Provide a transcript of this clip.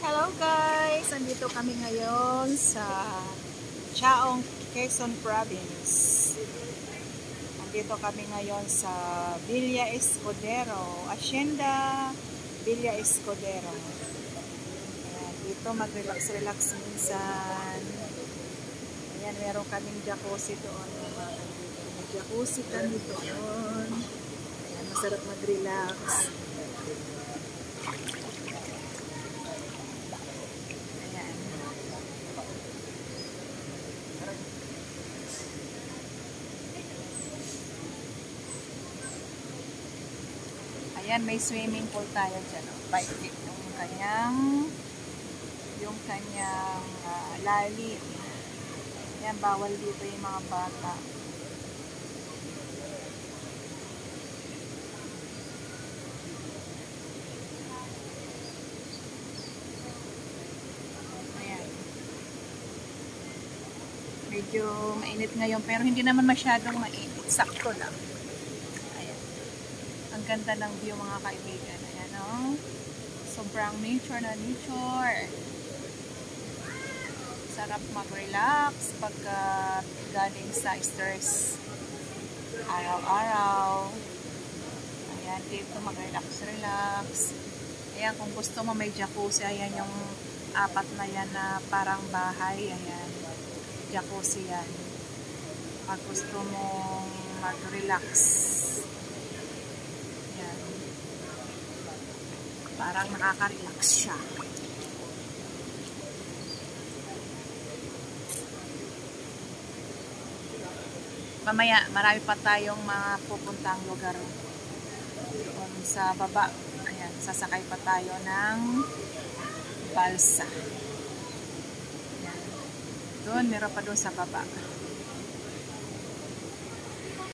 Hello guys! Nandito kami ngayon sa Chaong, Quezon Province. Nandito kami ngayon sa Villa Escudero, Hacienda Villa Escudero. Ayan, dito mag-relax-relax minsan. Ayan, meron kaming jacuzzi doon. May jacuzzi kami doon. Ayan, masarap mag-relax. Ayan, may swimming pool tayo dyan. Private yung kanyang lalim. Ayan, bawal dito yung mga bata. Ayan. Medyo mainit ngayon, pero hindi naman masyadong mainit. Sakto lang. Ang ganda ng view mga kaibigan. Ayan o. Sobrang nature na nature. Sarap mag-relax pagka galing sa stress. Araw-araw. Ayan, dito mag-relax-relax. Ayan, kung gusto mo may jacuzzi, ayan yung apat na yan na parang bahay. Ayan. Jacuzzi yan. Pag gusto mong mag-relax. Parang nakaka-relax siya. Mamaya, marami pa tayong mga pupuntang lugar doon sa baba. Ayan, sasakay pa tayo ng balsa. Ayan. Doon, meron pa doon sa baba.